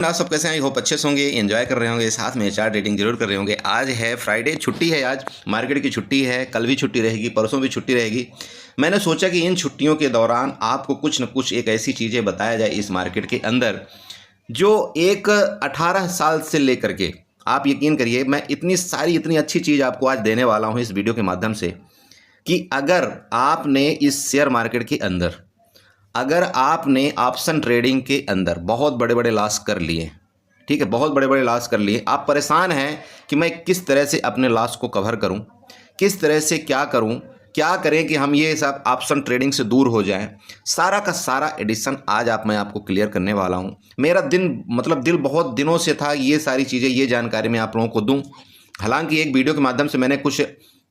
आप सब कैसे हैं? आई होप अच्छे से होंगे, एंजॉय कर रहे होंगे, साथ में चार्ट रेटिंग जरूर कर रहे होंगे। आज है फ्राइडे, छुट्टी है, आज मार्केट की छुट्टी है, कल भी छुट्टी रहेगी, परसों भी छुट्टी रहेगी। मैंने सोचा कि इन छुट्टियों के दौरान आपको कुछ न कुछ एक ऐसी चीज़ें बताया जाए इस मार्केट के अंदर जो एक 18 साल से लेकर के, आप यकीन करिए मैं इतनी अच्छी चीज़ आपको आज देने वाला हूँ इस वीडियो के माध्यम से कि अगर आपने ऑप्शन ट्रेडिंग के अंदर बहुत बड़े बड़े लॉस कर लिए, ठीक है, बहुत बड़े बड़े लॉस कर लिए, आप परेशान हैं कि मैं किस तरह से अपने लॉस को कवर करूं, किस तरह से क्या करूं, क्या करें कि हम ये सब ऑप्शन ट्रेडिंग से दूर हो जाएं, सारा का सारा एडिशन आज मैं आपको क्लियर करने वाला हूं। मेरा दिल बहुत दिनों से था ये सारी चीज़ें, ये जानकारी मैं आप लोगों को दूं। हालांकि एक वीडियो के माध्यम से मैंने कुछ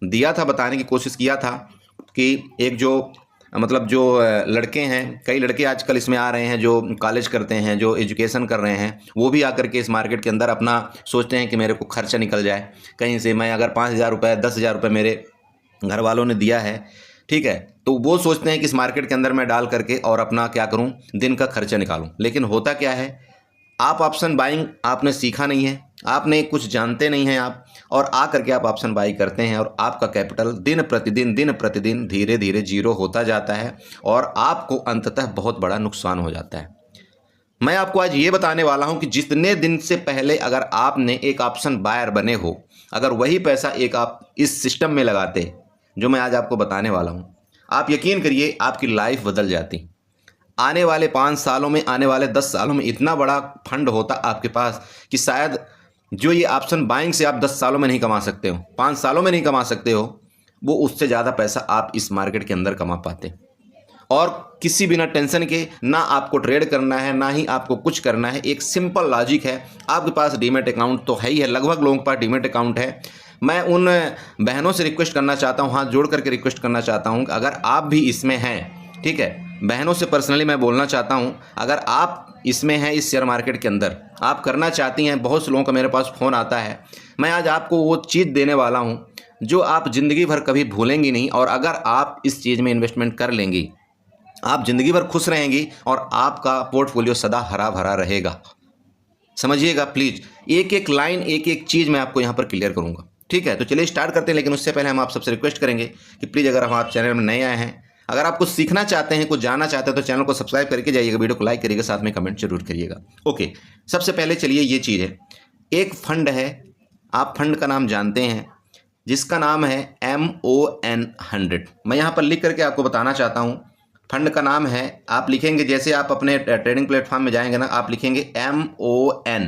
दिया था, बताने की कोशिश किया था कि एक जो लड़के हैं, कई लड़के आजकल इसमें आ रहे हैं जो कॉलेज करते हैं, जो एजुकेशन कर रहे हैं, वो भी आकर के इस मार्केट के अंदर अपना सोचते हैं कि मेरे को खर्चा निकल जाए कहीं से। मैं अगर 5,000 रुपये 10,000 रुपये मेरे घर वालों ने दिया है, ठीक है, तो वो सोचते हैं कि इस मार्केट के अंदर मैं डाल करके और अपना क्या करूं, दिन का खर्चा निकालूं। लेकिन होता क्या है, आप ऑप्शन बाइंग आपने सीखा नहीं है, आपने कुछ जानते नहीं हैं आप, और आ करके आप ऑप्शन बाई करते हैं और आपका कैपिटल दिन प्रतिदिन धीरे धीरे जीरो होता जाता है और आपको अंततः बहुत बड़ा नुकसान हो जाता है। मैं आपको आज ये बताने वाला हूं कि जितने दिन से पहले अगर आपने एक ऑप्शन बायर बने हो, अगर वही पैसा एक आप इस सिस्टम में लगाते जो मैं आज आपको बताने वाला हूं, आप यकीन करिए आपकी लाइफ बदल जाती। आने वाले 5 सालों में, आने वाले 10 सालों में इतना बड़ा फंड होता आपके पास कि शायद जो ये ऑप्शन बाइंग से आप 10 सालों में नहीं कमा सकते हो, 5 सालों में नहीं कमा सकते हो, वो उससे ज़्यादा पैसा आप इस मार्केट के अंदर कमा पाते। और किसी बिना टेंशन के, ना आपको ट्रेड करना है, ना ही आपको कुछ करना है। एक सिंपल लॉजिक है, आपके पास डीमैट अकाउंट तो है ही है, लगभग लोगों के पास डीमैट अकाउंट है। मैं उन बहनों से रिक्वेस्ट करना चाहता हूँ, हाथ जोड़ करके रिक्वेस्ट करना चाहता हूँ कि अगर आप भी इसमें हैं, ठीक है, बहनों से पर्सनली मैं बोलना चाहता हूं, अगर आप इसमें हैं, इस शेयर मार्केट के अंदर आप करना चाहती हैं, बहुत से लोगों का मेरे पास फ़ोन आता है, मैं आज आपको वो चीज़ देने वाला हूं जो आप ज़िंदगी भर कभी भूलेंगी नहीं। और अगर आप इस चीज़ में इन्वेस्टमेंट कर लेंगी, आप ज़िंदगी भर खुश रहेंगी और आपका पोर्टफोलियो सदा हरा भरा रहेगा। समझिएगा प्लीज़, एक एक लाइन, एक एक चीज़ मैं आपको यहाँ पर क्लियर करूँगा, ठीक है। तो चलिए स्टार्ट करते हैं, लेकिन उससे पहले हम आप सबसे रिक्वेस्ट करेंगे कि प्लीज़ अगर हमारे चैनल में नए आए हैं, अगर आप कुछ सीखना चाहते हैं, कुछ जानना चाहते हैं, तो चैनल को सब्सक्राइब करके जाइएगा, वीडियो को लाइक करिएगा, साथ में कमेंट जरूर करिएगा। ओके, सबसे पहले चलिए ये चीज़ है, एक फंड है, आप फंड का नाम जानते हैं जिसका नाम है MON 100। मैं यहाँ पर लिख करके आपको बताना चाहता हूँ, फंड का नाम है, आप लिखेंगे जैसे आप अपने ट्रेडिंग प्लेटफॉर्म में जाएंगे ना, आप लिखेंगे MON,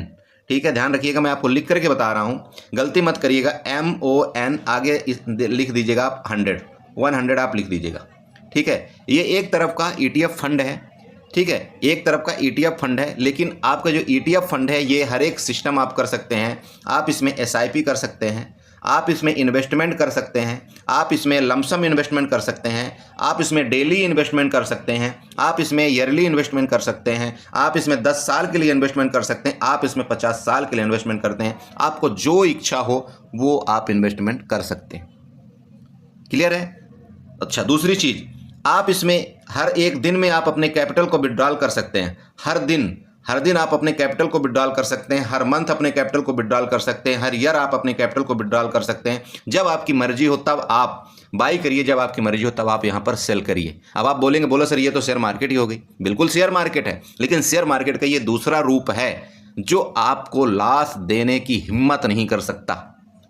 ठीक है, ध्यान रखिएगा, मैं आपको लिख करके बता रहा हूँ, गलती मत करिएगा। MON आगे लिख दीजिएगा आप 100 आप लिख दीजिएगा, ठीक है। ये एक तरफ का ETF फंड है, ठीक है, एक तरफ का ETF फंड है। लेकिन आपका जो ETF फंड है, ये हर एक सिस्टम आप कर सकते हैं। आप इसमें SIP कर सकते हैं, आप इसमें इन्वेस्टमेंट कर सकते हैं, आप इसमें लमसम इन्वेस्टमेंट कर सकते हैं, आप इसमें डेली इन्वेस्टमेंट कर सकते हैं, आप इसमें ईयरली इन्वेस्टमेंट कर सकते हैं, आप इसमें 10 साल के लिए इन्वेस्टमेंट कर सकते हैं, आप इसमें 50 साल के लिए इन्वेस्टमेंट करते हैं। आपको जो इच्छा हो वो आप इन्वेस्टमेंट कर सकते हैं। क्लियर है? अच्छा, दूसरी चीज़, आप इसमें हर एक दिन में आप अपने कैपिटल को विड्रॉल कर सकते हैं। हर दिन आप अपने कैपिटल को विड्रॉल कर सकते हैं, हर मंथ अपने कैपिटल को विड्रॉल कर सकते हैं, हर ईयर आप अपने कैपिटल को विड्रॉल कर सकते हैं। जब आपकी मर्जी हो तब आप बाई करिए, जब आपकी मर्जी हो तब आप यहाँ पर सेल करिए। अब आप बोलेंगे, बोलो सर ये तो शेयर मार्केट ही हो गई। बिल्कुल शेयर मार्केट है, लेकिन शेयर मार्केट का ये दूसरा रूप है जो आपको लॉस देने की हिम्मत नहीं कर सकता।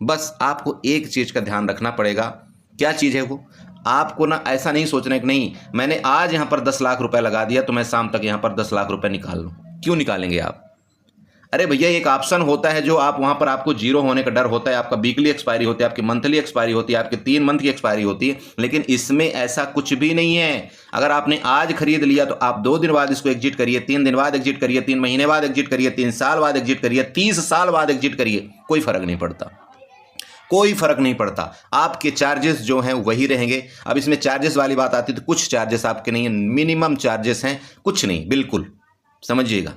बस आपको एक चीज़ का ध्यान रखना पड़ेगा। क्या चीज़ है वो? आपको ना ऐसा नहीं सोचना कि नहीं मैंने आज यहाँ पर 10 लाख रुपए लगा दिया तो मैं शाम तक यहाँ पर 10 लाख रुपए निकाल लूँ। क्यों निकालेंगे आप? अरे भैया, एक ऑप्शन होता है जो आप वहाँ पर आपको जीरो होने का डर होता है, आपका वीकली एक्सपायरी होती है, आपकी मंथली एक्सपायरी होती है, आपके 3 मंथ की एक्सपायरी होती है। लेकिन इसमें ऐसा कुछ भी नहीं है। अगर आपने आज खरीद लिया तो आप 2 दिन बाद इसको एग्जिट करिए, 3 दिन बाद एग्जिट करिए, 3 महीने बाद एग्जिट करिए, 3 साल बाद एग्जिट करिए, 30 साल बाद एग्जिट करिए, कोई फर्क नहीं पड़ता, कोई फर्क नहीं पड़ता। आपके चार्जेस जो हैं वही रहेंगे। अब इसमें चार्जेस वाली बात आती है तो कुछ चार्जेस आपके नहीं है, मिनिमम चार्जेस हैं, कुछ नहीं, बिल्कुल समझिएगा।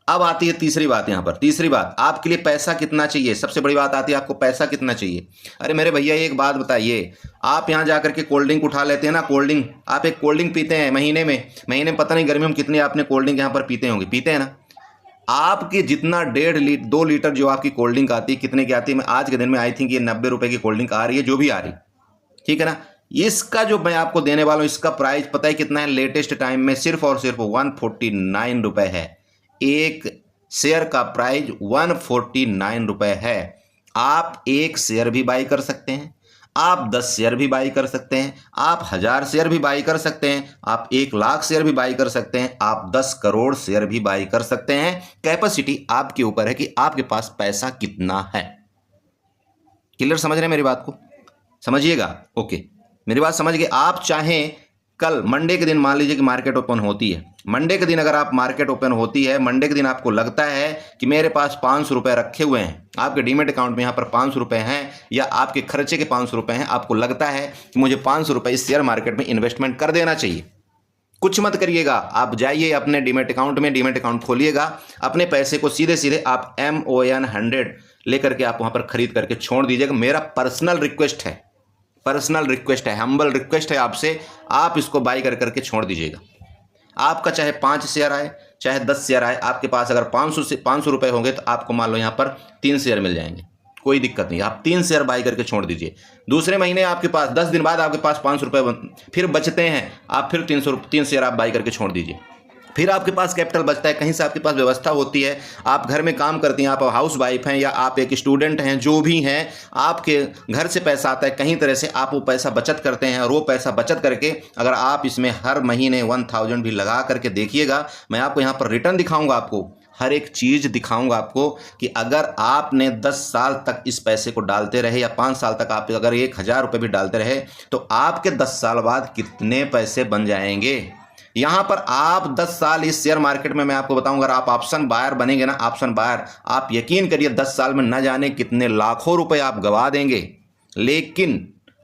अब आती है तीसरी बात, यहाँ पर तीसरी बात, आपके लिए पैसा कितना चाहिए। सबसे बड़ी बात आती है, आपको पैसा कितना चाहिए। अरे मेरे भैया एक बात बताइए, आप यहाँ जाकर के कोल्ड ड्रिंक उठा लेते हैं ना, कोल्ड ड्रिंक, आप एक कोल्ड ड्रिंक पीते हैं महीने में पता नहीं गर्मियों में कितनी आपने कोल्ड ड्रिंक यहाँ पर पीते होंगे, पीते हैं ना। आपकी जितना 1.5 2 लीटर जो आपकी कोल्ड ड्रिंक आती है, कितने की आती है? मैं आज के दिन में आई थिंक ये 90 रुपए की कोल्ड ड्रिंक आ रही है, जो भी आ रही, ठीक है ना। इसका जो मैं आपको देने वाला हूं, इसका प्राइस पता है कितना है? लेटेस्ट टाइम में सिर्फ और सिर्फ 149 रुपए है। एक शेयर का प्राइस 149 रुपए है। आप 1 शेयर भी बाई कर सकते हैं, आप 10 शेयर भी बाई कर सकते हैं, आप 1000 शेयर भी बाई कर सकते हैं, आप 1 लाख शेयर भी बाई कर सकते हैं, आप 10 करोड़ शेयर भी बाई कर सकते हैं। कैपेसिटी आपके ऊपर है कि आपके पास पैसा कितना है। क्लियर समझ रहे हैं मेरी बात को? समझिएगा। ओके, मेरी बात समझ गए। आप चाहें कल मंडे के दिन, मान लीजिए कि मार्केट ओपन होती है, मंडे के दिन अगर आप मार्केट ओपन होती है, मंडे के दिन आपको लगता है कि मेरे पास 500 रुपये रखे हुए हैं, आपके डीमेट अकाउंट में यहाँ पर 500 रुपये हैं, या आपके खर्चे के 500 रुपये हैं, आपको लगता है कि मुझे 500 रुपये इस शेयर मार्केट में इन्वेस्टमेंट कर देना चाहिए। कुछ मत करिएगा, आप जाइए अपने डीमेट अकाउंट में, डीमेट अकाउंट खोलिएगा, अपने पैसे को सीधे सीधे आप MON 100 लेकर के आप वहाँ पर खरीद करके छोड़ दीजिएगा। मेरा पर्सनल रिक्वेस्ट है, पर्सनल रिक्वेस्ट है, हम्बल रिक्वेस्ट है आपसे, आप इसको बाई कर करके छोड़ दीजिएगा। आपका चाहे 5 शेयर आए, चाहे 10 शेयर आए, आपके पास अगर 500 रुपये होंगे तो आपको मान लो यहाँ पर 3 शेयर मिल जाएंगे, कोई दिक्कत नहीं। आप 3 शेयर बाई करके छोड़ दीजिए। दूसरे महीने आपके पास 10 दिन बाद आपके पास 500 रुपये फिर बचते हैं, आप फिर 3 शेयर आप बाई करके छोड़ दीजिए। फिर आपके पास कैपिटल बचता है, कहीं से आपके पास व्यवस्था होती है, आप घर में काम करती हैं, आप हाउस वाइफ हैं या आप एक स्टूडेंट हैं, जो भी हैं, आपके घर से पैसा आता है, कहीं तरह से आप वो पैसा बचत करते हैं, और वो पैसा बचत करके अगर आप इसमें हर महीने 1000 भी लगा करके देखिएगा, मैं आपको यहाँ पर रिटर्न दिखाऊंगा, आपको हर एक चीज़ दिखाऊंगा आपको कि अगर आपने 10 साल तक इस पैसे को डालते रहे, या 5 साल तक आप अगर 1000 रुपये भी डालते रहे, तो आपके 10 साल बाद कितने पैसे बन जाएंगे। यहाँ पर आप 10 साल इस शेयर मार्केट में, मैं आपको बताऊंगा, अगर आप ऑप्शन बायर बनेंगे ना, ऑप्शन बायर, आप यकीन करिए 10 साल में न जाने कितने लाखों रुपए आप गवा देंगे। लेकिन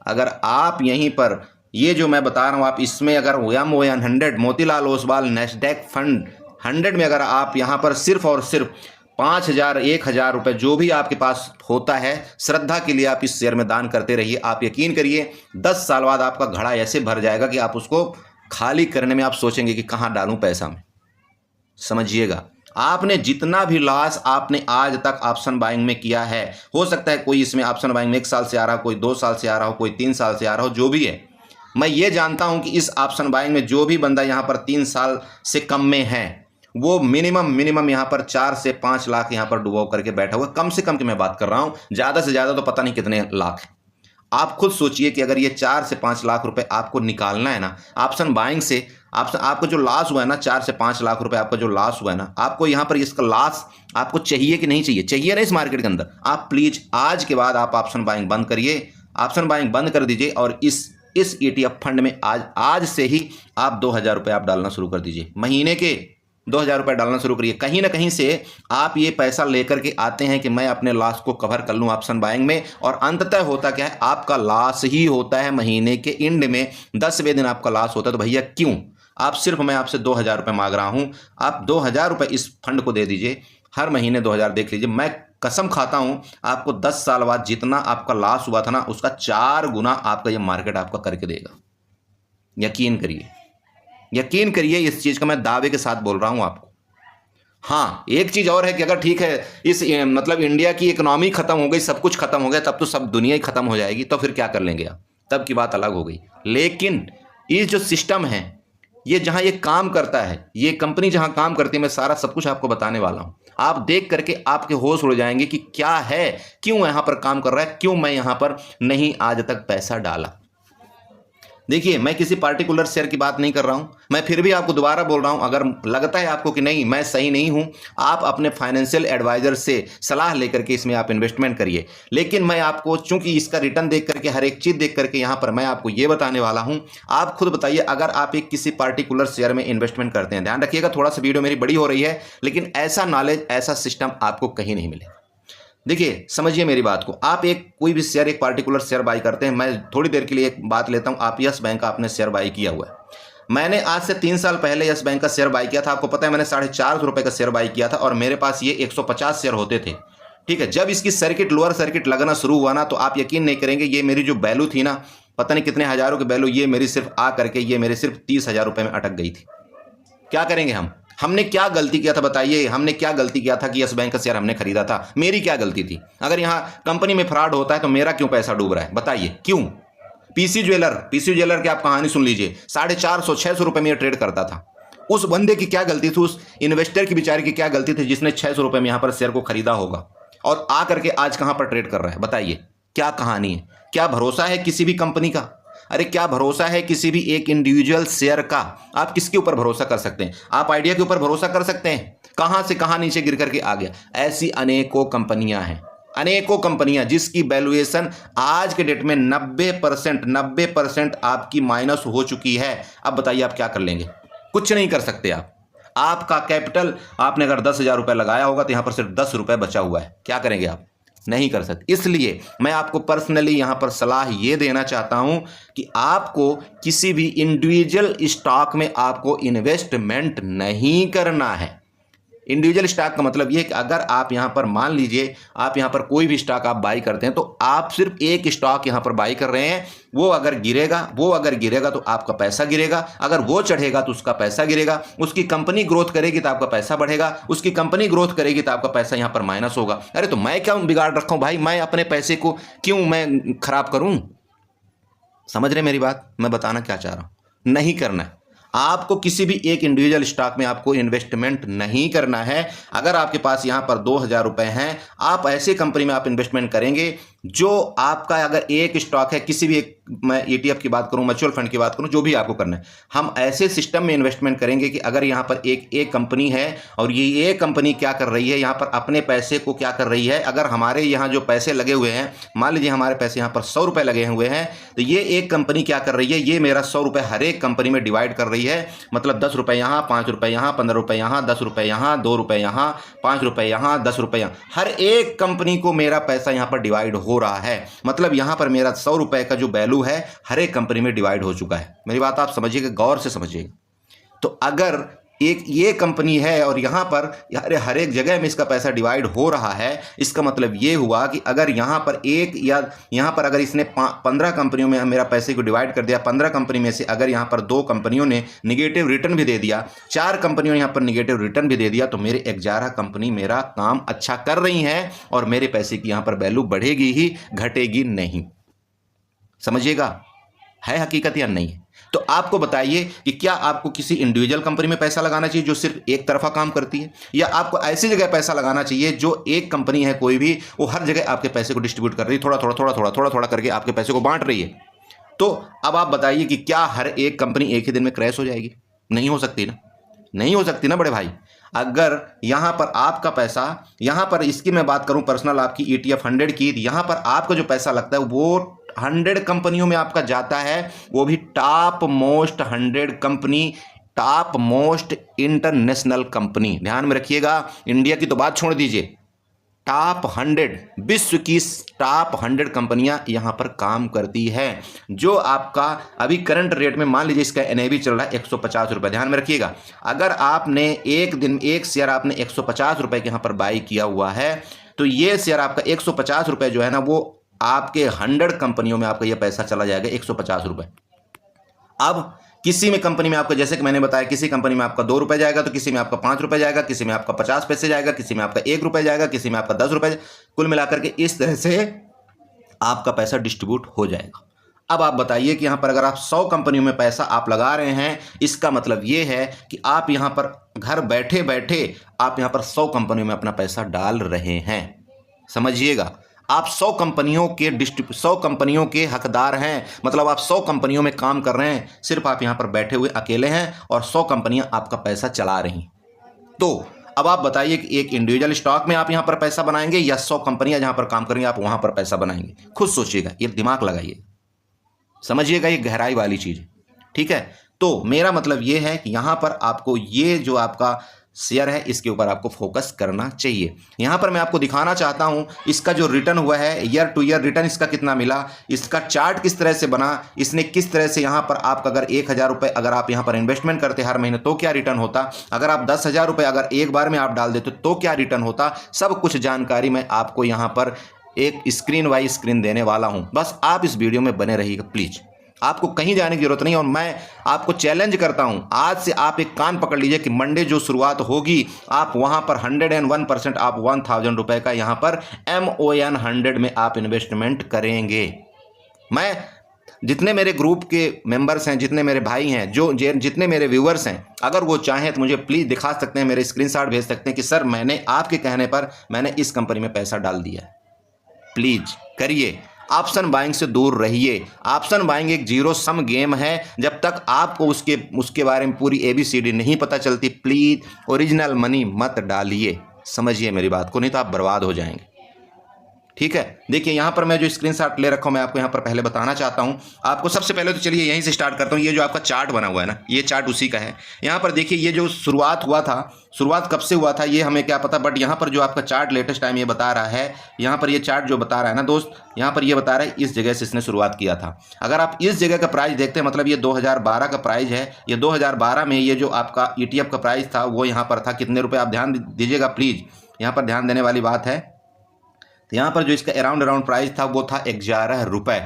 अगर आप यहीं पर ये जो मैं बता रहा हूँ, आप इसमें अगर MON 100 Motilal Oswal Nasdaq fund 100 में अगर आप यहाँ पर सिर्फ और सिर्फ 5000 1000 रुपये जो भी आपके पास होता है, श्रद्धा के लिए आप इस शेयर में दान करते रहिए। आप यकीन करिए 10 साल बाद आपका घड़ा ऐसे भर जाएगा कि आप उसको खाली करने में आप सोचेंगे कि कहाँ डालूं पैसा में। समझिएगा, आपने जितना भी लॉस आपने आज तक ऑप्शन बाइंग में किया है, हो सकता है कोई इसमें ऑप्शन बाइंग में 1 साल से आ रहा हो, कोई 2 साल से आ रहा हो, कोई 3 साल से आ रहा हो, जो भी है, मैं ये जानता हूं कि इस ऑप्शन बाइंग में जो भी बंदा यहाँ पर 3 साल से कम में है, वो मिनिमम यहाँ पर 4 से 5 लाख यहाँ पर डुबो करके बैठा हुआ, कम से कम की मैं बात कर रहा हूँ, ज़्यादा से ज़्यादा तो पता नहीं कितने लाख है। आप खुद सोचिए कि अगर ये 4 से 5 लाख रुपए आपको निकालना है ना ऑप्शन बाइंग से, आपको जो लॉस हुआ है ना, 4 से 5 लाख रुपए आपका जो लॉस हुआ है ना, आपको यहाँ पर इसका लॉस आपको चाहिए कि नहीं चाहिए? चाहिए ना इस मार्केट के अंदर? आप प्लीज आज के बाद आप ऑप्शन बाइंग बंद करिए, ऑप्शन बाइंग बंद कर दीजिए, और इस ETF फंड में आज से ही आप 2000 रुपये आप डालना शुरू कर दीजिए। महीने के 2000 रुपये डालना शुरू करिए। कहीं ना कहीं से आप ये पैसा लेकर के आते हैं कि मैं अपने लॉस को कवर कर लूँ ऑप्शन बाइंग में, और अंततः होता क्या है, आपका लॉस ही होता है। महीने के एंड में 10वें दिन आपका लॉस होता है। तो भैया क्यों? आप सिर्फ, मैं आपसे 2000 रुपये मांग रहा हूँ, आप 2000 रुपये इस फंड को दे दीजिए, हर महीने 2000 देख लीजिए। मैं कसम खाता हूँ आपको 10 साल बाद जितना आपका लॉस हुआ था ना, उसका 4 गुना आपका ये मार्केट आपका करके देगा। यकीन करिए, यकीन करिए, इस चीज़ का मैं दावे के साथ बोल रहा हूँ आपको। हाँ, एक चीज़ और है कि अगर ठीक है इस मतलब इंडिया की इकोनॉमी खत्म हो गई, सब कुछ खत्म हो गया, तब तो सब दुनिया ही खत्म हो जाएगी, तो फिर क्या कर लेंगे आप, तब की बात अलग हो गई। लेकिन ये जो सिस्टम है, ये जहाँ ये काम करता है, ये कंपनी जहाँ काम करती है, मैं सारा सब कुछ आपको बताने वाला हूँ। आप देख करके आपके होश उड़ जाएंगे कि क्या है, क्यों यहाँ पर काम कर रहा है, क्यों मैं यहाँ पर नहीं आज तक पैसा डाला। देखिए, मैं किसी पार्टिकुलर शेयर की बात नहीं कर रहा हूं, मैं फिर भी आपको दोबारा बोल रहा हूं, अगर लगता है आपको कि नहीं मैं सही नहीं हूं, आप अपने फाइनेंशियल एडवाइजर से सलाह लेकर के इसमें आप इन्वेस्टमेंट करिए। लेकिन मैं आपको, चूंकि इसका रिटर्न देख करके, हर एक चीज़ देख करके यहाँ पर मैं आपको ये बताने वाला हूँ। आप खुद बताइए, अगर आप एक किसी पार्टिकुलर शेयर में इन्वेस्टमेंट करते हैं, ध्यान रखिएगा, थोड़ा सा वीडियो मेरी बड़ी हो रही है, लेकिन ऐसा नॉलेज, ऐसा सिस्टम आपको कहीं नहीं मिलेगा। देखिए, समझिए मेरी बात को, आप एक कोई भी शेयर, एक पार्टिकुलर शेयर बाई करते हैं। मैं थोड़ी देर के लिए एक बात लेता हूं, आप यस बैंक का आपने शेयर बाई किया हुआ है। मैंने आज से 3 साल पहले यस बैंक का शेयर बाई किया था। आपको पता है, मैंने 450 रुपये का शेयर बाई किया था, और मेरे पास ये 150 शेयर होते थे। ठीक है, जब इसकी सर्किट, लोअर सर्किट लगना शुरू हुआ ना, तो आप यकीन नहीं करेंगे, ये मेरी जो वैल्यू थी ना, पता नहीं कितने हज़ारों की वैल्यू, ये मेरी सिर्फ आ करके ये मेरे सिर्फ 30,000 रुपये में अटक गई थी। क्या करेंगे हम? हमने क्या गलती किया था बताइए, हमने क्या गलती किया था कि यस बैंक का शेयर हमने खरीदा था? मेरी क्या गलती थी? अगर यहाँ कंपनी में फ्रॉड होता है तो मेरा क्यों पैसा डूब रहा है बताइए क्यों? पीसी ज्वेलर की आप कहानी सुन लीजिए, 450 600 रुपए में ये ट्रेड करता था। उस बंदे की क्या गलती थी, उस इन्वेस्टर की बेचारे की क्या गलती थी जिसने 600 रुपए में यहां पर शेयर को खरीदा होगा और आ करके आज कहां पर ट्रेड कर रहा है बताइए? क्या कहानी है? क्या भरोसा है किसी भी कंपनी का? अरे क्या भरोसा है किसी भी एक इंडिविजुअल शेयर का? आप किसके ऊपर भरोसा कर सकते हैं? आप आइडिया के ऊपर भरोसा कर सकते हैं? कहां से कहां नीचे गिर करके आ गया। ऐसी अनेकों कंपनियां हैं, अनेकों कंपनियां जिसकी वैल्यूएशन आज के डेट में 90% आपकी माइनस हो चुकी है। अब बताइए आप क्या कर लेंगे? कुछ नहीं कर सकते आप। आपका कैपिटल आपने अगर 10,000 रुपये लगाया होगा तो यहां पर सिर्फ 10 रुपये बचा हुआ है, क्या करेंगे आप? नहीं कर सकते। इसलिए मैं आपको पर्सनली यहां पर सलाह ये देना चाहता हूं कि आपको किसी भी इंडिविजुअल स्टॉक में आपको इन्वेस्टमेंट नहीं करना है। इंडिविजुअल स्टॉक का मतलब ये है कि अगर आप यहां पर मान लीजिए आप यहां पर कोई भी स्टॉक आप बाई करते हैं तो आप सिर्फ एक स्टॉक यहां पर बाई कर रहे हैं। वो अगर गिरेगा तो आपका पैसा गिरेगा, अगर वो चढ़ेगा तो उसका पैसा गिरेगा, उसकी कंपनी ग्रोथ करेगी तो आपका पैसा बढ़ेगा, उसकी कंपनी ग्रोथ करेगी तो आपका पैसा यहां पर माइनस होगा। अरे तो मैं क्या बिगाड़ रखा हूं भाई? मैं अपने पैसे को क्यों मैं खराब करूं? समझ रहे मेरी बात? मैं बताना क्या चाह रहा हूं। नहीं करना है आपको किसी भी एक इंडिविजुअल स्टॉक में आपको इन्वेस्टमेंट नहीं करना है। अगर आपके पास यहां पर 2,000 रुपए हैं, आप ऐसी कंपनी में आप इन्वेस्टमेंट करेंगे जो आपका अगर एक स्टॉक है, किसी भी एक, मैं ETF की बात करूं, म्यूचुअल फंड की बात करूं, जो भी आपको करना है, हम ऐसे सिस्टम में इन्वेस्टमेंट करेंगे कि अगर यहां पर एक कंपनी है और ये कंपनी क्या कर रही है, यहां पर अपने पैसे को क्या कर रही है, अगर हमारे यहां जो पैसे लगे हुए हैं, मान लीजिए हमारे पैसे यहां पर 100 रुपए लगे हुए हैं, तो ये एक कंपनी क्या कर रही है, ये मेरा 100 रुपए हर एक कंपनी में डिवाइड कर रही है। मतलब 10 रुपए यहां, 5 रुपए यहां, 15 रुपए यहां, 10 रुपए यहां, 2 रुपए यहां, 5 रुपए यहां, 10 रुपए यहां, हर एक कंपनी को मेरा पैसा यहां पर डिवाइड हो रहा है। मतलब यहां पर मेरा 100 रुपए का जो वैल्यू है हर एक कंपनी में डिवाइड हो चुका है। मेरी बात आप समझिएगा, गौर से समझिएगा। तो अगर एक ये कंपनी है और यहां पर हर एक जगह में इसका पैसा डिवाइड हो रहा है, इसका मतलब ये हुआ कि अगर यहां पर एक या यहां पर अगर इसने 15 कंपनियों में मेरा पैसे को डिवाइड कर दिया, 15 कंपनी में से अगर यहां पर 2 कंपनियों ने निगेटिव रिटर्न भी दे दिया, 4 कंपनियों ने यहां पर निगेटिव रिटर्न भी दे दिया, तो मेरे 11 कंपनी मेरा काम अच्छा कर रही हैं और मेरे पैसे की यहां पर वैल्यू बढ़ेगी ही, घटेगी नहीं। समझिएगा, है हकीकत या नहीं? तो आपको बताइए कि क्या आपको किसी इंडिविजुअल कंपनी में पैसा लगाना चाहिए जो सिर्फ एक तरफा काम करती है, या आपको ऐसी जगह पैसा लगाना चाहिए जो एक कंपनी है कोई भी, वो हर जगह आपके पैसे को डिस्ट्रीब्यूट कर रही है, थोड़ा करके आपके पैसे को बांट रही है? तो अब आप बताइए कि क्या हर एक कंपनी एक ही दिन में क्रैश हो जाएगी? नहीं हो सकती ना, नहीं हो सकती ना बड़े भाई। अगर यहां पर आपका पैसा, यहां पर इसकी मैं बात करूं पर्सनल आपकी ETF 100 की, यहां पर आपका जो पैसा लगता है वो 100 कंपनियों में आपका जाता है, वो भी top most 100 company, top most international company. ध्यान में रखिएगा, इंडिया की तो बात छोड़ दीजिए, टॉप 100 विश्व की टॉप 100 कंपनियां यहां पर काम करती है। जो आपका अभी करंट रेट में मान लीजिए इसका NAV चल रहा है 150 रुपये। ध्यान में रखिएगा, अगर आपने एक दिन एक शेयर आपने 150 रुपये के यहां पर बाई किया हुआ है, तो ये शेयर आपका 150 रुपये जो है ना, वो आपके 100 कंपनियों में आपका ये पैसा चला जाएगा 150 रुपये। अब किसी में कंपनी में आपका, जैसे कि मैंने बताया, किसी कंपनी में आपका 2 रुपये जाएगा, तो किसी में आपका 5 रुपये जाएगा, किसी में आपका 50 पैसे जाएगा, किसी में आपका 1 रुपये जाएगा, किसी में आपका 10 रुपये, कुल मिलाकर के इस तरह से आपका पैसा डिस्ट्रीब्यूट हो जाएगा। अब आप बताइए कि यहां पर अगर आप 100 कंपनियों में पैसा आप लगा रहे हैं, इसका मतलब ये है कि आप यहां पर घर बैठे बैठे आप यहां पर 100 कंपनियों में अपना पैसा डाल रहे हैं। समझिएगा, आप 100 कंपनियों के हकदार हैं। मतलब आप 100 कंपनियों में काम कर रहे हैं, सिर्फ आप यहां पर बैठे हुए अकेले हैं और 100 कंपनियां आपका पैसा चला रही। तो अब आप बताइए कि एक इंडिविजुअल स्टॉक में आप यहां पर पैसा बनाएंगे या 100 कंपनियां जहां पर काम करेंगे आप वहां पर पैसा बनाएंगे? खुद सोचिएगा, ये दिमाग लगाइए, समझिएगा, ये गहराई वाली चीज है। ठीक है, तो मेरा मतलब ये है कि यहां पर आपको ये जो आपका शेयर है इसके ऊपर आपको फोकस करना चाहिए। यहां पर मैं आपको दिखाना चाहता हूं इसका जो रिटर्न हुआ है, ईयर टू ईयर रिटर्न इसका कितना मिला, इसका चार्ट किस तरह से बना, इसने किस तरह से यहां पर आपका अगर 1,000 रुपये अगर आप यहां पर इन्वेस्टमेंट करते हर महीने तो क्या रिटर्न होता, अगर आप 10,000 रुपये अगर एक बार में आप डाल देते तो क्या रिटर्न होता, सब कुछ जानकारी मैं आपको यहां पर एक स्क्रीन बाई स्क्रीन देने वाला हूं। बस आप इस वीडियो में बने रहिएगा प्लीज। आपको कहीं जाने की जरूरत नहीं। और मैं आपको चैलेंज करता हूं, आज से आप एक कान पकड़ लीजिए कि मंडे जो शुरुआत होगी, आप वहां पर 101% आप 1000 रुपए का यहां पर MON 100 में आप इन्वेस्टमेंट करेंगे। मैं जितने मेरे ग्रुप के मेंबर्स हैं, जितने मेरे भाई हैं, जितने मेरे व्यूअर्स हैं, अगर वो चाहें तो मुझे प्लीज़ दिखा सकते हैं, मेरे स्क्रीनशॉट भेज सकते हैं कि सर मैंने आपके कहने पर मैंने इस कंपनी में पैसा डाल दिया है। प्लीज़ करिए, ऑप्शन बाइंग से दूर रहिए। ऑप्शन बाइंग एक जीरो सम गेम है। जब तक आपको उसके बारे में पूरी ABCD नहीं पता चलती, प्लीज़ ओरिजिनल मनी मत डालिए। समझिए मेरी बात को, नहीं तो आप बर्बाद हो जाएंगे। ठीक है, देखिए यहाँ पर मैं जो स्क्रीनशॉट ले रखा हूँ, मैं आपको यहाँ पर पहले बताना चाहता हूँ। आपको सबसे पहले तो चलिए यहीं से स्टार्ट करता हूँ। ये जो आपका चार्ट बना हुआ है ना, ये चार्ट उसी का है। यहाँ पर देखिए ये जो शुरुआत हुआ था, शुरुआत कब से हुआ था ये हमें क्या पता, बट यहाँ पर जो आपका चार्ट लेटेस्ट टाइम ये बता रहा है, यहाँ पर ये चार्ट जो बता रहा है ना दोस्त, यहाँ पर ये बता रहा है इस जगह से इसने शुरुआत किया था। अगर आप इस जगह का प्राइस देखते हैं, मतलब ये 2012 का प्राइस है। ये 2012 में ये जो आपका ETF का प्राइस था वो यहाँ पर था कितने रुपये, आप ध्यान दीजिएगा प्लीज़, यहाँ पर ध्यान देने वाली बात है। यहाँ पर जो इसका अराउंड प्राइस था वो था 11 रुपये।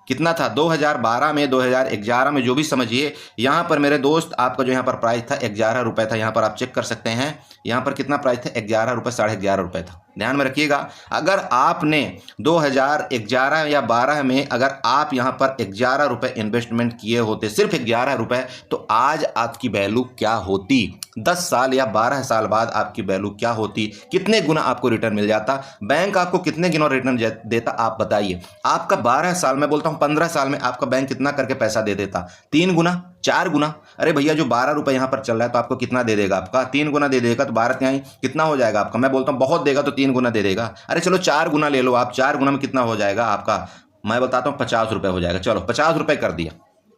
कितना था 2012 में, 2011 में, जो भी समझिए। यहाँ पर मेरे दोस्त आपका जो यहाँ पर प्राइस था 11 रुपये था। यहाँ पर आप चेक कर सकते हैं, यहाँ पर कितना प्राइस था, 11 रुपये, 11.5 रुपये था। ध्यान में रखिएगा, अगर आपने 2011 या 12 में अगर आप यहाँ पर 11 रुपये इन्वेस्टमेंट किए होते, सिर्फ 11 रुपये, तो आज आपकी वैल्यू क्या होती, 10 साल या 12 साल बाद आपकी वैल्यू क्या होती, कितने गुना आपको रिटर्न मिल जाता, बैंक आपको कितने गुना रिटर्न देता, आप बताइए। आपका 12 साल, मैं बोलता हूँ 15 साल में आपका बैंक कितना करके पैसा दे देता, 3 गुना, 4 गुना। अरे भैया जो 12 रुपये यहाँ पर चल रहा है तो आपको कितना दे देगा, आपका 3 गुना दे देगा, तो 12 तिहाई कितना हो जाएगा आपका, मैं बोलता हूँ बहुत देगा तो 3 गुना दे देगा। अरे चलो 4 गुना ले लो आप, 4 गुना में कितना हो जाएगा आपका, मैं बताता हूँ 50 रुपये हो जाएगा। चलो 50 रुपये कर दिया,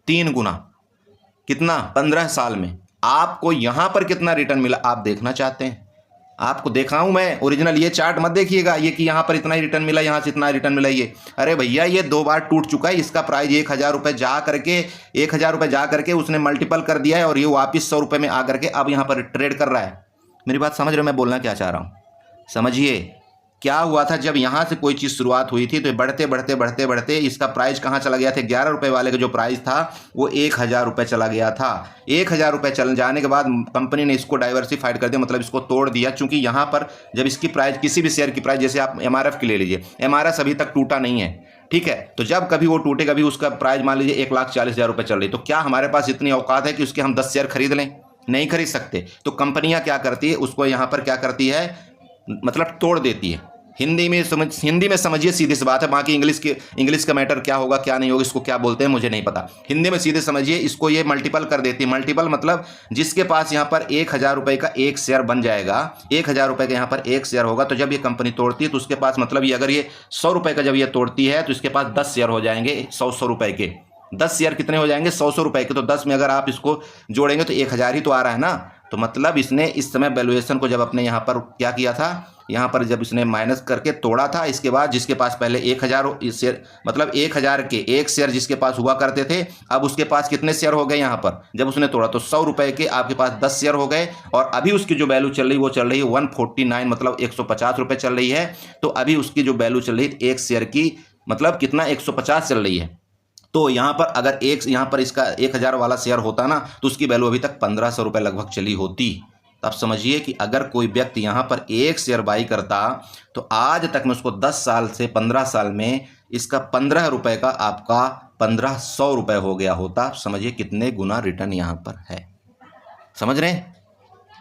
3 गुना, कितना, 15 साल में आपको यहाँ पर कितना रिटर्न मिला, आप देखना चाहते हैं? आपको दिखाऊं मैं ओरिजिनल, ये चार्ट मत देखिएगा ये कि यहाँ पर इतना ही रिटर्न मिला, यहाँ से इतना रिटर्न मिला। ये अरे भैया ये 2 बार टूट चुका है। इसका प्राइस 1000 रुपये जा करके उसने मल्टीपल कर दिया है, और ये वापस 100 रुपये में आ करके अब यहाँ पर ट्रेड कर रहा है। मेरी बात समझ रहे हो मैं बोलना क्या चाह रहा हूँ? समझिए क्या हुआ था, जब यहाँ से कोई चीज़ शुरुआत हुई थी तो बढ़ते इसका प्राइस कहाँ चला गया था, 11 रुपये वाले का जो प्राइस था वो 1000 रुपये चला गया था। 1000 रुपये चल जाने के बाद कंपनी ने इसको डाइवर्सिफाइड कर दिया, मतलब इसको तोड़ दिया। चूंकि यहाँ पर जब इसकी प्राइस, किसी भी शेयर की प्राइस, जैसे आप MRF की ले लीजिए, MRF अभी तक टूटा नहीं है, ठीक है, तो जब कभी वो टूटे, कभी उसका प्राइस मान लीजिए 1,40,000 रुपये चल रही, तो क्या हमारे पास इतनी औकात है कि उसके हम 10 शेयर खरीद लें? नहीं खरीद सकते। तो कंपनियां क्या करती है, उसको यहाँ पर क्या करती है, मतलब तोड़ देती है। हिंदी में समझिए, सीधी सी बात है। बाकी इंग्लिश का मैटर क्या होगा क्या नहीं होगा, इसको क्या बोलते हैं मुझे नहीं पता। हिंदी में सीधे समझिए, इसको ये मल्टीपल कर देती है। मल्टीपल मतलब जिसके पास यहाँ पर 1000 रुपये का एक शेयर बन जाएगा, 1000 रुपये का यहाँ पर एक शेयर होगा, तो जब ये कंपनी तोड़ती है तो उसके पास, मतलब ये अगर ये 100 रुपये का जब ये तोड़ती है तो इसके पास 10 शेयर हो जाएंगे 100 रुपये के। 10 शेयर कितने हो जाएंगे, 100 रुपये के। तो 10 में अगर आप इसको जोड़ेंगे तो 1000 ही तो आ रहा है ना। तो मतलब इसने इस समय वैल्यूएशन को जब अपने यहाँ पर क्या किया था, यहाँ पर जब इसने माइनस करके तोड़ा था, इसके बाद जिसके पास पहले 1000 शेयर, मतलब 1000 के एक शेयर जिसके पास हुआ करते थे, अब उसके पास कितने शेयर हो गए यहाँ पर जब उसने तोड़ा, तो 100 रुपये के आपके पास 10 शेयर हो गए। और अभी उसकी जो वैल्यू चल रही वो चल रही है 149, मतलब 150 रुपये चल रही है। तो अभी उसकी जो वैल्यू चल रही है एक शेयर की, मतलब कितना, 150 चल रही है। तो यहाँ पर अगर यहाँ पर इसका 1000 वाला शेयर होता ना, तो उसकी वैल्यू अभी तक 1500 रुपये लगभग चली होती। तो आप समझिए कि अगर कोई व्यक्ति यहाँ पर एक शेयर बाई करता तो आज तक में उसको 10 साल से 15 साल में इसका 15 रुपये का आपका 1500 रुपये हो गया होता। समझिए कितने गुना रिटर्न यहाँ पर है। समझ रहे हैं?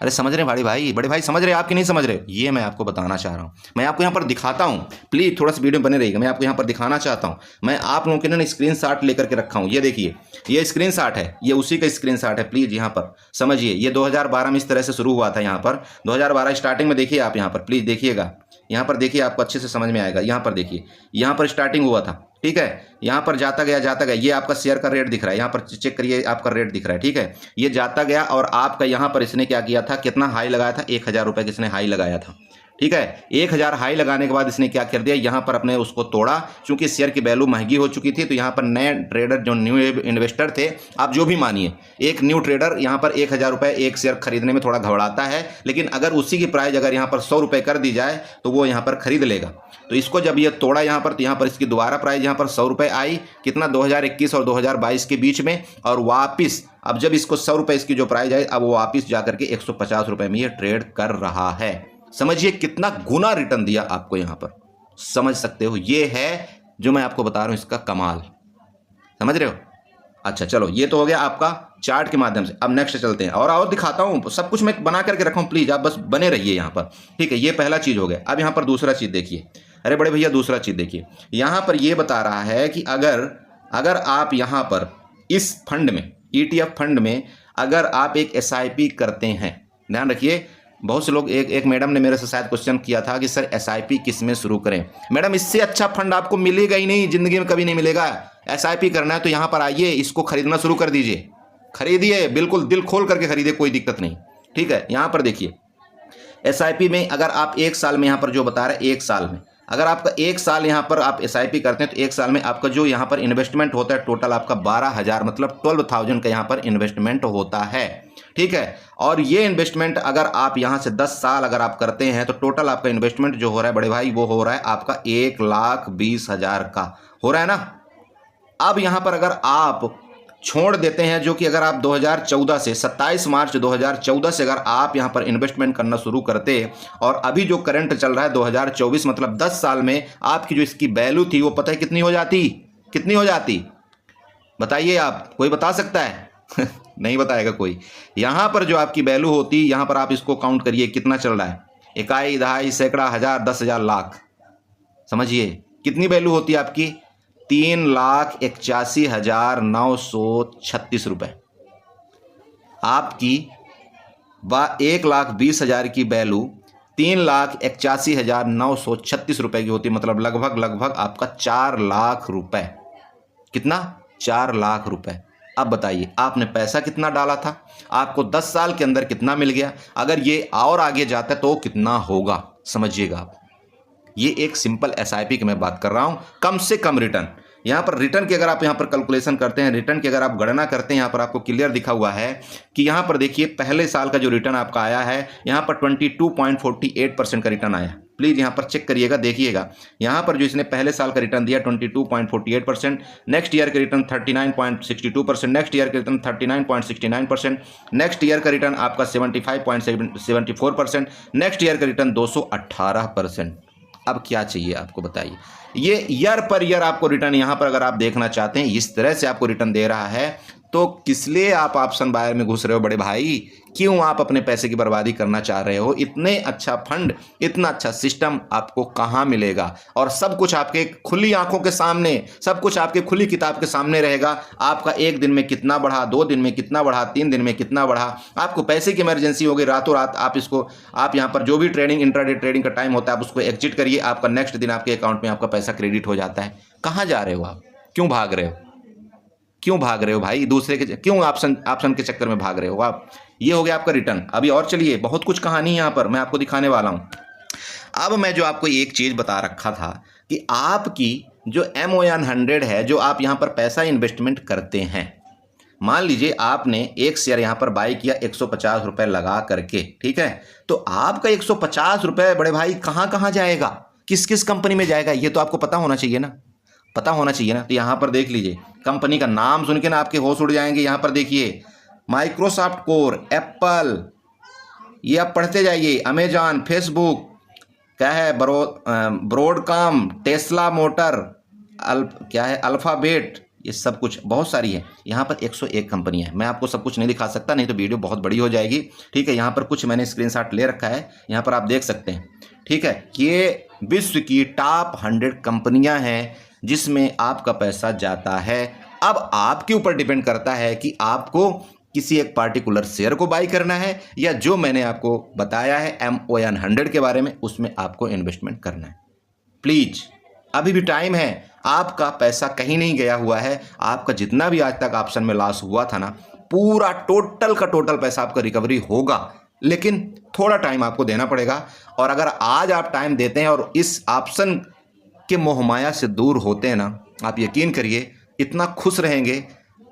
अरे समझ रहे हैं बड़े भाई समझ रहे हैं, आपकी नहीं समझ रहे? ये मैं आपको बताना चाह रहा हूँ। मैं आपको यहाँ पर दिखाता हूँ, प्लीज़ थोड़ा सा वीडियो बने रहिएगा। मैं आपको यहाँ पर दिखाना चाहता हूँ। मैं आप लोगों के लिए स्क्रीनशॉट लेकर के रखा हूँ। ये देखिए, ये स्क्रीनशॉट है, ये उसी का स्क्रीनशॉट है। प्लीज़ यहाँ पर समझिए, ये 2012 में इस तरह से शुरू हुआ था। यहाँ पर 2012 स्टार्टिंग में देखिए आप, यहाँ पर प्लीज़ देखिएगा, यहाँ पर देखिए, आपको अच्छे से समझ में आएगा। यहाँ पर देखिए, यहाँ पर स्टार्टिंग हुआ था, ठीक है, यहाँ पर जाता गया, ये आपका शेयर का रेट दिख रहा है, यहाँ पर चेक करिए, आपका रेट दिख रहा है, ठीक है। ये जाता गया और आपका यहाँ पर इसने क्या किया था, कितना हाई लगाया था, 1000 रुपये का इसने हाई लगाया था, ठीक है। 1000 हाई लगाने के बाद इसने क्या कर दिया, यहाँ पर अपने उसको तोड़ा, क्योंकि शेयर की वैल्यू महंगी हो चुकी थी। तो यहाँ पर नए ट्रेडर जो न्यू इन्वेस्टर थे, आप जो भी मानिए, एक न्यू ट्रेडर यहाँ पर 1000 रुपये एक शेयर खरीदने में थोड़ा घबराता है, लेकिन अगर उसी की प्राइस अगर यहाँ पर 100 रुपये कर दी जाए तो वो यहाँ पर खरीद लेगा। तो इसको जब ये तोड़ा यहाँ पर, तो यहाँ पर इसकी दोबारा प्राइस यहाँ पर 100 रुपये आई, कितना 2021 और 2022 के बीच में, और वापिस अब जब इसको 100 रुपये इसकी जो प्राइस आई, अब वो वापिस जा करके 150 रुपये में ये ट्रेड कर रहा है। समझिए कितना गुना रिटर्न दिया आपको यहाँ पर, समझ सकते हो। ये है जो मैं आपको बता रहा हूँ इसका कमाल, समझ रहे हो। अच्छा चलो, ये तो हो गया आपका चार्ट के माध्यम से। अब नेक्स्ट चलते हैं और दिखाता हूँ, सब कुछ मैं बना करके रखा हूँ, प्लीज आप बस बने रहिए यहाँ पर, ठीक है। ये पहला चीज हो गया। अब यहाँ पर दूसरा चीज देखिए, अरे बड़े भैया दूसरा चीज देखिए, यहाँ पर ये बता रहा है कि अगर आप यहाँ पर इस फंड में, ETF फंड में अगर आप एक SIP करते हैं, ध्यान रखिए, बहुत से लोग, एक मैडम ने मेरे से शायद क्वेश्चन किया था कि सर SIP किस में शुरू करें। मैडम इससे अच्छा फंड आपको मिलेगा ही नहीं, जिंदगी में कभी नहीं मिलेगा। SIP करना है तो यहाँ पर आइए, इसको खरीदना शुरू कर दीजिए, खरीदिए, बिल्कुल दिल खोल करके खरीदिए, कोई दिक्कत नहीं, ठीक है। यहाँ पर देखिए SIP में अगर आप 1 साल में, यहाँ पर जो बता रहे हैं 1 साल में, अगर आपका 1 साल यहाँ पर आप SIP करते हैं तो 1 साल में आपका जो यहाँ पर इन्वेस्टमेंट होता है टोटल आपका 12,000 मतलब 12,000 का यहाँ पर इन्वेस्टमेंट होता है, ठीक है। और ये इन्वेस्टमेंट अगर आप यहाँ से 10 साल अगर आप करते हैं तो टोटल आपका इन्वेस्टमेंट जो हो रहा है बड़े भाई, वो हो रहा है आपका 1,20,000 का हो रहा है ना। अब यहाँ पर अगर आप छोड़ देते हैं, जो कि अगर आप 2014 से 27 मार्च 2014 से अगर आप यहाँ पर इन्वेस्टमेंट करना शुरू करते, और अभी जो करंट चल रहा है 2024 मतलब 10 साल में आपकी जो इसकी वैल्यू थी वो पता है कितनी हो जाती, कितनी हो जाती, बताइए आप, कोई बता सकता है? नहीं बताएगा कोई। यहाँ पर जो आपकी वैल्यू होती, यहाँ पर आप इसको काउंट करिए कितना चल रहा है, इकाई, दहाई, सैकड़ा, हजार, 10,000, लाख, समझिए कितनी वैल्यू होती है आपकी, 3,81,936 रुपये। आपकी 1,20,000 की वैल्यू 3,81,936 रुपये की होती है, मतलब लगभग आपका 4 लाख रुपए। कितना? 4 लाख रुपए। अब बताइए आपने पैसा कितना डाला था, आपको 10 साल के अंदर कितना मिल गया, अगर ये और आगे जाता है तो कितना होगा, समझिएगा आप। ये एक सिंपल SIP की मैं बात कर रहा हूं, कम से कम रिटर्न। यहाँ पर रिटर्न की अगर आप यहाँ पर कैलकुलेशन करते हैं, रिटर्न की अगर आप गणना करते हैं, यहाँ पर आपको क्लियर दिखा हुआ है कि यहाँ पर देखिए पहले साल का जो रिटर्न आपका आया है, यहाँ पर 22.48% का रिटर्न आया। प्लीज़ यहाँ पर चेक करिएगा, देखिएगा यहाँ पर जो इसने पहले साल का रिटर्न दिया 22.48%, नेक्स्ट ईयर का रिटर्न 39.62%, नेक्स्ट ईयर का रिटर्न 39.69%, नेक्स्ट ईयर का रिटर्न आपका 75.74%, नेक्स्ट ईयर का रिटर्न 218%। अब क्या चाहिए आपको बताइए। ये ईयर पर ईयर आपको रिटर्न यहाँ पर अगर आप देखना चाहते हैं, इस तरह से आपको रिटर्न दे रहा है, तो किस लिए आप ऑप्शन बायर में घुस रहे हो बड़े भाई? क्यों आप अपने पैसे की बर्बादी करना चाह रहे हो? इतने अच्छा फंड, इतना अच्छा सिस्टम आपको कहाँ मिलेगा? और सब कुछ आपके खुली आंखों के सामने, सब कुछ आपके खुली किताब के सामने रहेगा। आपका 1 दिन में कितना बढ़ा, 2 दिन में कितना बढ़ा, 3 दिन में कितना बढ़ा। आपको पैसे की इमरजेंसी हो गई, रातों रात आप यहाँ पर जो भी ट्रेडिंग, इंट्राडे ट्रेडिंग का टाइम होता है, आप उसको एग्जिट करिए, आपका नेक्स्ट दिन आपके अकाउंट में आपका पैसा क्रेडिट हो जाता है। कहाँ जा रहे हो आप? क्यों भाग रहे हो? क्यों भाग रहे हो भाई? दूसरे के क्यों ऑप्शन के चक्कर में भाग रहे हो आप? ये हो गया आपका रिटर्न। अभी और चलिए, बहुत कुछ कहानी यहाँ पर मैं आपको दिखाने वाला हूँ। अब मैं जो आपको एक चीज़ बता रखा था कि आपकी जो MON100 है, जो आप यहाँ पर पैसा इन्वेस्टमेंट करते हैं, मान लीजिए आपने एक शेयर यहाँ पर बाई किया 150 रुपये लगा करके, ठीक है, तो आपका 150 रुपये बड़े भाई कहाँ कहाँ जाएगा, किस किस कंपनी में जाएगा, ये तो आपको पता होना चाहिए ना, पता होना चाहिए ना। तो यहाँ पर देख लीजिए, कंपनी का नाम सुन के ना आपके होश उड़ जाएंगे। यहाँ पर देखिए माइक्रोसॉफ्ट कोर, एप्पल, ये आप पढ़ते जाइए, अमेजॉन, फेसबुक, क्या है, ब्रॉडकॉम, टेस्ला मोटर, क्या है, अल्फ़ाबेट, ये सब कुछ बहुत सारी है। यहाँ पर 101 कंपनियाँ हैं। मैं आपको सब कुछ नहीं दिखा सकता, नहीं तो वीडियो बहुत बड़ी हो जाएगी, ठीक है। यहाँ पर कुछ मैंने स्क्रीनशॉट ले रखा है, यहाँ पर आप देख सकते हैं, ठीक है। ये विश्व की टॉप 100 कंपनियाँ हैं जिसमें आपका पैसा जाता है। अब आपके ऊपर डिपेंड करता है कि आपको किसी एक पार्टिकुलर शेयर को बाई करना है, या जो मैंने आपको बताया है MON100 के बारे में, उसमें आपको इन्वेस्टमेंट करना है। प्लीज़ अभी भी टाइम है, आपका पैसा कहीं नहीं गया हुआ है। आपका जितना भी आज तक ऑप्शन में लॉस हुआ था ना, पूरा टोटल का टोटल पैसा आपका रिकवरी होगा, लेकिन थोड़ा टाइम आपको देना पड़ेगा। और अगर आज आप टाइम देते हैं और इस ऑप्शन के मोहमाया से दूर होते हैं ना, आप यकीन करिए इतना खुश रहेंगे,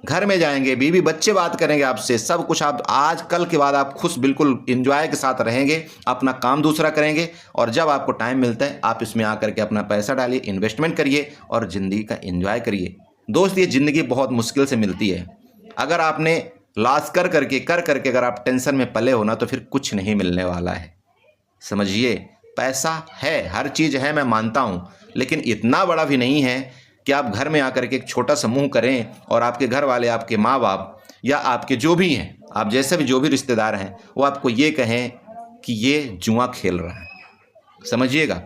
घर में जाएंगे, बीवी बच्चे बात करेंगे आपसे, सब कुछ आप आज कल के बाद आप खुश बिल्कुल इंजॉय के साथ रहेंगे, अपना काम दूसरा करेंगे। और जब आपको टाइम मिलता है आप इसमें आकर के अपना पैसा डालिए, इन्वेस्टमेंट करिए और ज़िंदगी का एंजॉय करिए। दोस्त, ये ज़िंदगी बहुत मुश्किल से मिलती है। अगर आपने लॉस कर करके अगर आप टेंशन में पले हो ना, तो फिर कुछ नहीं मिलने वाला है। समझिए, पैसा है, हर चीज़ है, मैं मानता हूँ, लेकिन इतना बड़ा भी नहीं है कि आप घर में आकर के एक छोटा समूह करें और आपके घर वाले, आपके माँ बाप या आपके जो भी हैं, आप जैसे भी जो भी रिश्तेदार हैं, वो आपको ये कहें कि ये जुआ खेल रहा है। समझिएगा,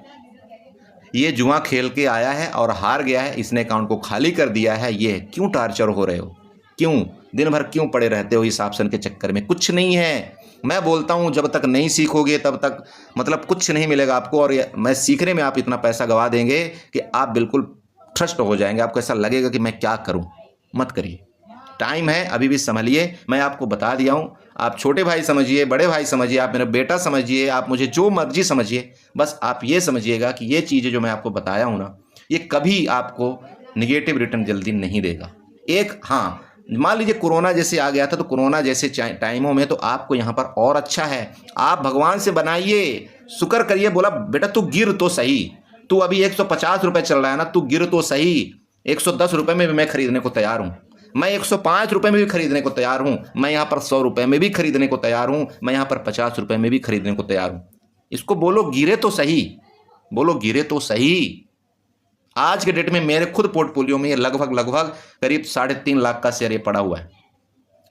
ये जुआ खेल के आया है और हार गया है, इसने अकाउंट को खाली कर दिया है। ये क्यों टार्चर हो रहे हो, क्यों दिन भर क्यों पड़े रहते हो इस ऑप्शन के चक्कर में? कुछ नहीं है। मैं बोलता हूँ जब तक नहीं सीखोगे तब तक मतलब कुछ नहीं मिलेगा आपको। और मैं सीखने में आप इतना पैसा गंवा देंगे कि आप बिल्कुल ट्रस्ट हो जाएंगे, आपको ऐसा लगेगा कि मैं क्या करूं। मत करिए, टाइम है, अभी भी संभलिए। मैं आपको बता दिया हूं, आप छोटे भाई समझिए, बड़े भाई समझिए, आप मेरा बेटा समझिए, आप मुझे जो मर्जी समझिए, बस आप ये समझिएगा कि ये चीज़ें जो मैं आपको बताया हूं ना, ये कभी आपको निगेटिव रिटर्न जल्दी नहीं देगा। एक हाँ, मान लीजिए कोरोना जैसे आ गया था, तो कोरोना जैसे टाइमों में तो आपको यहाँ पर और अच्छा है। आप भगवान से बनाइए, शुक्र करिए, बोला बेटा तू गिर तो सही, तू अभी 150 रुपये चल रहा है ना, तू गिर तो सही। 110 रुपये में भी मैं खरीदने को तैयार हूँ, मैं 105 रुपये में भी खरीदने को तैयार हूँ, मैं यहाँ पर 100 रुपये में भी खरीदने को तैयार हूँ, मैं यहाँ पर 50 रुपये में भी खरीदने को तैयार हूँ। इसको बोलो गिरे तो सही, बोलो गिरे तो सही। आज के डेट में मेरे खुद पोर्टफोलियो में ये लगभग करीब 3.5 लाख का शेयर ये पड़ा हुआ है,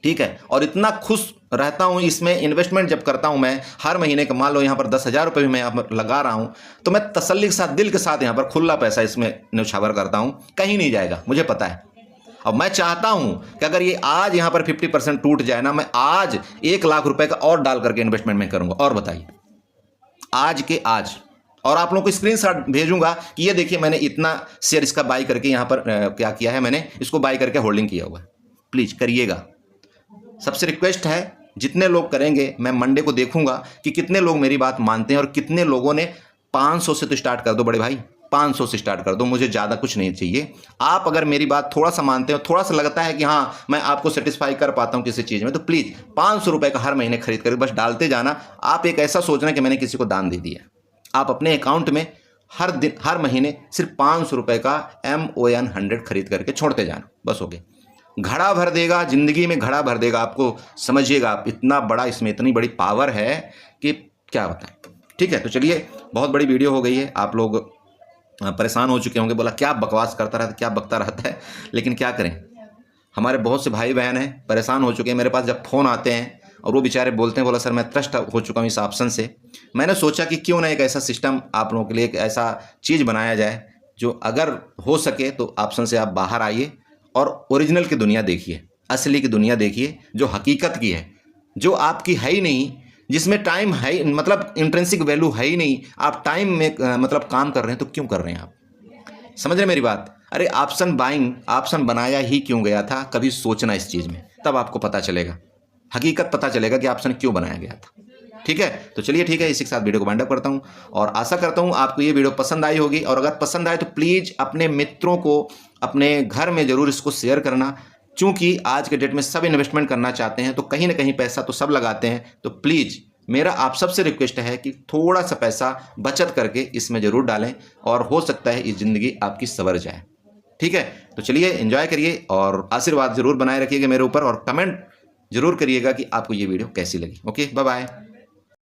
ठीक है। और इतना खुश रहता हूँ इसमें, इन्वेस्टमेंट जब करता हूँ मैं हर महीने का, मान लो यहाँ पर 10,000 रुपये भी मैं यहाँ पर लगा रहा हूँ, तो मैं तसल्ली के साथ, दिल के साथ यहाँ पर खुला पैसा इसमें न्यौछावर करता हूँ, कहीं नहीं जाएगा, मुझे पता है। और मैं चाहता हूँ कि अगर ये आज यहाँ पर 50% टूट जाए ना, मैं आज 1 लाख रुपए का और डाल करके इन्वेस्टमेंट में करूँगा। और बताइए, आज के आज। और आप लोगों को स्क्रीनशॉट भेजूंगा कि ये देखिए मैंने इतना शेयर इसका बाई करके यहाँ पर क्या किया है, मैंने इसको बाई करके होल्डिंग किया हुआ है। प्लीज़ करिएगा, सबसे रिक्वेस्ट है। जितने लोग करेंगे, मैं मंडे को देखूंगा कि कितने लोग मेरी बात मानते हैं और कितने लोगों ने 500 से तो स्टार्ट कर दो बड़े भाई, 500 से स्टार्ट कर दो, मुझे ज़्यादा कुछ नहीं चाहिए। आप अगर मेरी बात थोड़ा सा मानते हो, थोड़ा सा लगता है कि हाँ मैं आपको सेटिस्फाई कर पाता हूँ किसी चीज़ में, तो प्लीज़ 500 रुपये का हर महीने खरीद कर बस डालते जाना। आप एक ऐसा सोचना कि मैंने किसी को दान दे दिया, आप अपने अकाउंट में हर दिन, हर महीने सिर्फ 500 रुपये का MON 100 खरीद करके छोड़ते जाना, बस हो गया। घड़ा भर देगा, ज़िंदगी में घड़ा भर देगा आपको। समझिएगा आप, इतना बड़ा इसमें इतनी बड़ी पावर है कि क्या बताएं। ठीक है, तो चलिए, बहुत बड़ी वीडियो हो गई है, आप लोग परेशान हो चुके होंगे, बोला क्या बकवास करता रहता है, क्या बकता रहता है। लेकिन क्या करें, हमारे बहुत से भाई बहन हैं परेशान हो चुके हैं। मेरे पास जब फ़ोन आते हैं और वो बेचारे बोलते हैं, बोला सर मैं ट्रस्ट हो चुका हूँ इस ऑप्शन से। मैंने सोचा कि क्यों ना एक ऐसा सिस्टम आप लोगों के लिए, एक ऐसा चीज़ बनाया जाए जो अगर हो सके तो ऑप्शन से आप बाहर आइए और ओरिजिनल की दुनिया देखिए, असली की दुनिया देखिए, जो हकीकत की है, जो आपकी है ही नहीं, जिसमें टाइम है, मतलब इंट्रिंसिक वैल्यू है ही नहीं। आप टाइम में मतलब काम कर रहे हैं तो क्यों कर रहे हैं आप? समझ रहे मेरी बात? अरे ऑप्शन बाइंग, ऑप्शन बनाया ही क्यों गया था, कभी सोचना इस चीज़ में, तब आपको पता चलेगा, हकीकत पता चलेगा कि ऑप्शन क्यों बनाया गया था। ठीक है, तो चलिए ठीक है, इसी के साथ वीडियो को वाइंड अप करता हूँ और आशा करता हूँ आपको ये वीडियो पसंद आई होगी। और अगर पसंद आए तो प्लीज़ अपने मित्रों को, अपने घर में ज़रूर इसको शेयर करना, क्योंकि आज के डेट में सब इन्वेस्टमेंट करना चाहते हैं, तो कहीं ना कहीं पैसा तो सब लगाते हैं। तो प्लीज़ मेरा आप सबसे रिक्वेस्ट है कि थोड़ा सा पैसा बचत करके इसमें ज़रूर डालें, और हो सकता है इस ज़िंदगी आपकी संवर जाए। ठीक है, तो चलिए एंजॉय करिए और आशीर्वाद ज़रूर बनाए रखिएगा मेरे ऊपर, और कमेंट जरूर करिएगा कि आपको ये वीडियो कैसी लगी। Okay, bye bye.